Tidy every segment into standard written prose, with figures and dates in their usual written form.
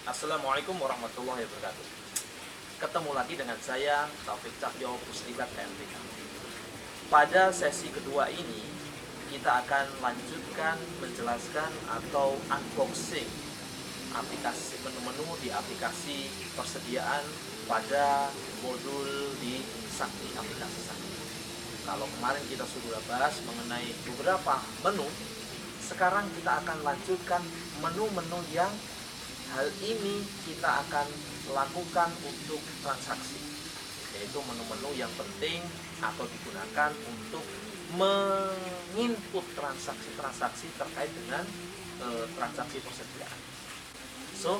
Assalamualaikum warahmatullahi wabarakatuh. Ketemu lagi dengan saya, Taufik Cahyo Puslibat KMTK. Pada sesi kedua ini, kita akan lanjutkan menjelaskan atau unboxing aplikasi menu-menu di aplikasi persediaan pada modul di Sakti, aplikasi Sakti. Kalau kemarin kita sudah bahas mengenai beberapa menu, sekarang kita akan lanjutkan menu-menu yang hal ini kita akan lakukan untuk transaksi, yaitu menu-menu yang penting atau digunakan untuk menginput transaksi-transaksi terkait dengan transaksi persediaan. So,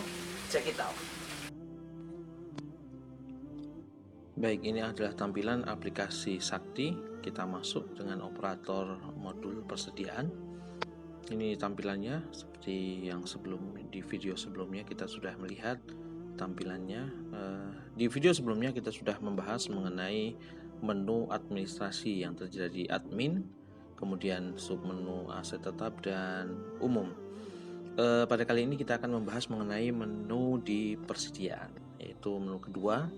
check it out. Baik, ini adalah tampilan aplikasi Sakti. Kita masuk dengan operator modul persediaan. Ini tampilannya seperti yang di video sebelumnya kita sudah melihat tampilannya. Di video sebelumnya kita sudah membahas mengenai menu administrasi yang terjadi di admin, kemudian submenu aset tetap dan umum. Pada kali ini kita akan membahas mengenai menu di persediaan, yaitu menu kedua,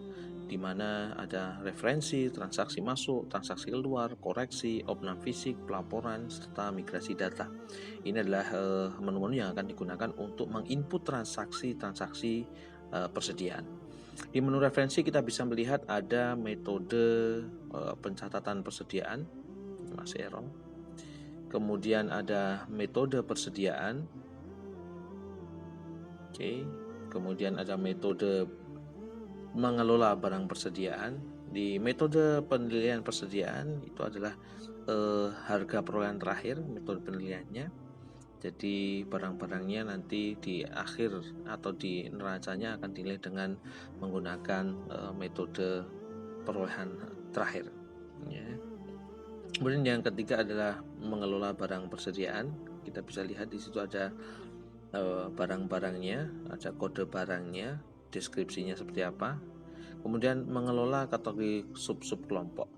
di mana ada referensi, transaksi masuk, transaksi keluar, koreksi, opnam fisik, pelaporan, serta migrasi data. Ini adalah menu-menu yang akan digunakan untuk menginput transaksi persediaan. Di menu referensi kita bisa melihat ada metode pencatatan persediaan, masih error. Kemudian ada metode persediaan. Oke. Kemudian ada metode mengelola barang persediaan. Di metode penilaian persediaan itu adalah harga perolehan terakhir, metode penilaiannya. Jadi barang-barangnya nanti di akhir atau di neracanya akan dinilai dengan menggunakan metode perolehan terakhir, ya. Kemudian yang ketiga adalah mengelola barang persediaan. Kita bisa lihat di situ ada barang-barangnya, ada kode barangnya, deskripsinya seperti apa. Kemudian mengelola kategori sub-sub kelompok.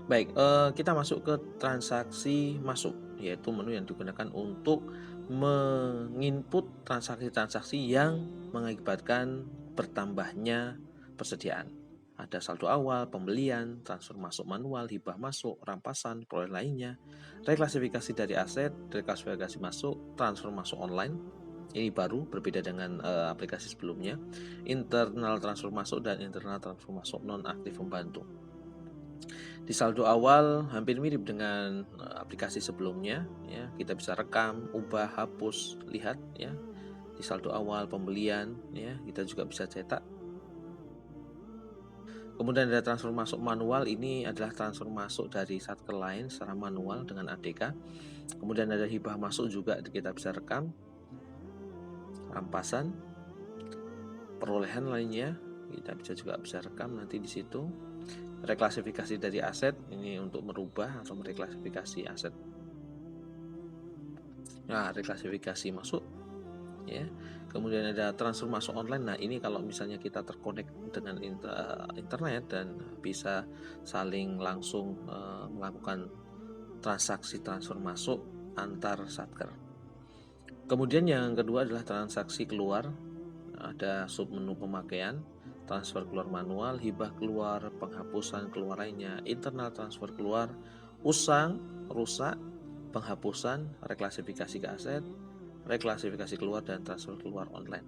Baik, kita masuk ke transaksi masuk, yaitu menu yang digunakan untuk menginput transaksi-transaksi yang mengakibatkan bertambahnya persediaan. Ada saldo awal, pembelian, transfer masuk manual, hibah masuk, rampasan, proyek lainnya, reklasifikasi dari aset, reklasifikasi masuk, transfer masuk online. Ini baru, berbeda dengan aplikasi sebelumnya. Internal transfer masuk dan internal transfer masuk non aktif membantu. Di saldo awal hampir mirip dengan aplikasi sebelumnya, ya. Kita bisa rekam, ubah, hapus, lihat, ya. Di saldo awal pembelian, ya, kita juga bisa cetak. Kemudian ada transfer masuk manual, ini adalah transfer masuk dari satu ke lain secara manual dengan ADK. Kemudian ada hibah masuk juga kita bisa rekam. Rampasan, perolehan lainnya kita juga bisa rekam nanti di situ. Reklasifikasi dari aset, ini untuk merubah atau mereklasifikasi aset. Nah, reklasifikasi masuk, ya. Kemudian ada transfer masuk online. Nah, ini kalau misalnya kita terkonek dengan internet dan bisa saling langsung melakukan transaksi transfer masuk antar satker. Kemudian yang kedua adalah transaksi keluar. Ada submenu pemakaian, transfer keluar manual, hibah keluar, penghapusan keluar lainnya, internal transfer keluar, usang, rusak, penghapusan, reklasifikasi ke aset, reklasifikasi keluar, dan transfer keluar online.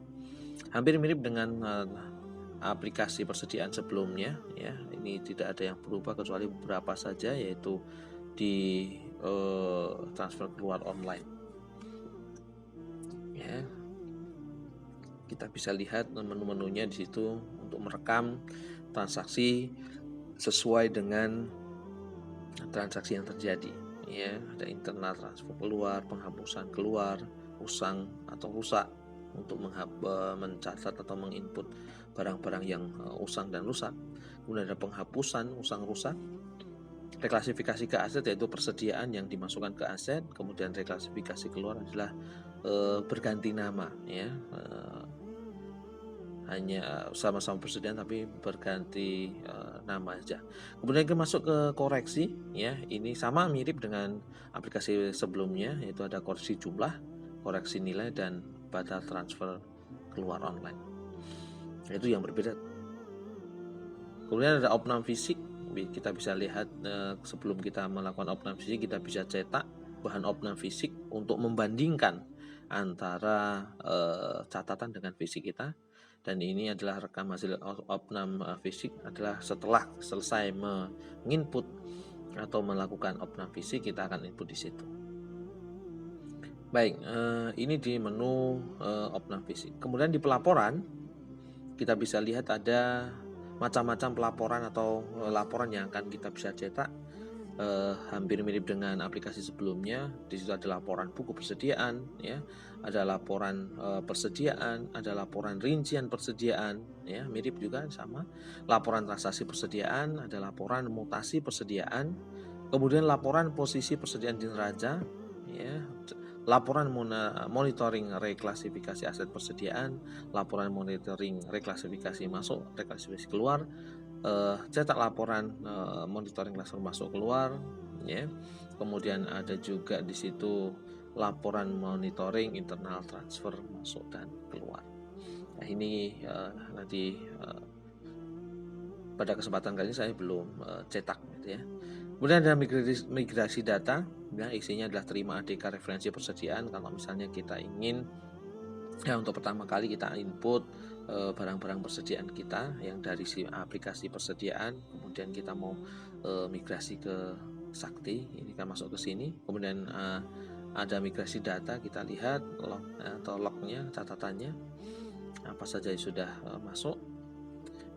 Hampir mirip dengan aplikasi persediaan sebelumnya, ya. Ini tidak ada yang berubah kecuali beberapa saja, yaitu di transfer keluar online, ya. Kita bisa lihat menu-menunya di situ untuk merekam transaksi sesuai dengan transaksi yang terjadi, ya. Ada internal transfer keluar, penghapusan keluar, usang atau rusak untuk mencatat atau menginput barang-barang yang usang dan rusak. Kemudian ada penghapusan usang rusak, reklasifikasi ke aset yaitu persediaan yang dimasukkan ke aset. Kemudian reklasifikasi keluar adalah berganti nama, ya. Hanya sama-sama persediaan tapi berganti nama aja. Kemudian kita masuk ke koreksi, ya. Ini sama mirip dengan aplikasi sebelumnya, yaitu ada koreksi jumlah, koreksi nilai, dan batal transfer keluar online. Itu yang berbeda. Kemudian ada opnam fisik. Kita bisa lihat sebelum kita melakukan opnam fisik, kita bisa cetak bahan opnam fisik untuk membandingkan antara catatan dengan fisik kita. Dan ini adalah rekam hasil opnam fisik adalah setelah selesai menginput atau melakukan opnam fisik, kita akan input di situ. Baik, ini di menu opnam fisik. Kemudian di pelaporan kita bisa lihat ada macam-macam pelaporan atau laporan yang akan kita bisa cetak. Hampir mirip dengan aplikasi sebelumnya. Di situ ada laporan buku persediaan, ya, ada laporan persediaan, ada laporan rincian persediaan, ya, mirip juga sama. Laporan transaksi persediaan, ada laporan mutasi persediaan, kemudian laporan posisi persediaan di neraca, ya, laporan monitoring reklasifikasi aset persediaan, laporan monitoring reklasifikasi masuk, reklasifikasi keluar, cetak laporan monitoring transfer masuk keluar, ya. Kemudian ada juga di situ laporan monitoring internal transfer masuk dan keluar. Nah, ini nanti pada kesempatan kali ini saya belum cetak, gitu ya. Kemudian ada migrasi data, ya, isinya adalah terima ADK referensi persediaan. Kalau misalnya kita ingin, ya, untuk pertama kali kita input barang-barang persediaan kita yang dari si aplikasi persediaan, kemudian kita mau migrasi ke Sakti, ini kan masuk ke sini. Kemudian ada migrasi data, kita lihat log atau lognya, catatannya apa saja yang sudah masuk.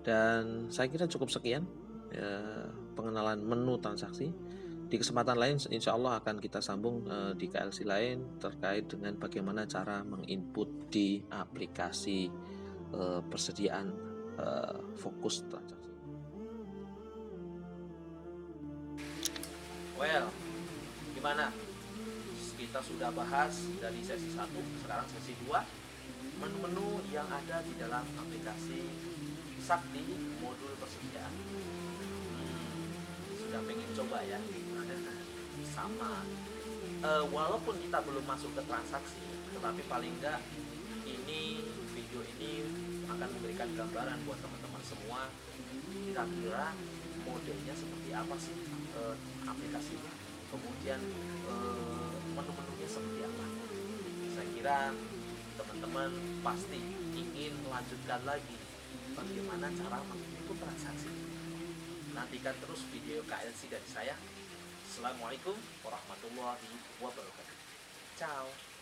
Dan saya kira cukup sekian pengenalan menu transaksi. Di kesempatan lain insya Allah akan kita sambung di KLC lain terkait dengan bagaimana cara menginput di aplikasi persediaan fokus transaksi. Well, gimana? Kita sudah bahas dari sesi 1, sekarang sesi 2, menu-menu yang ada di dalam aplikasi Sakti modul persediaan. Sudah pengen coba ya? Sama. Walaupun kita belum masuk ke transaksi, tetapi paling enggak ini video ini akan memberikan gambaran buat teman-teman semua kira-kira modelnya seperti apa sih aplikasinya, kemudian menu-menunya seperti apa. Saya kira teman-teman pasti ingin melanjutkan lagi bagaimana cara menginput transaksi. Nantikan terus video KLC dari saya. Assalamualaikum warahmatullahi wabarakatuh. Ciao.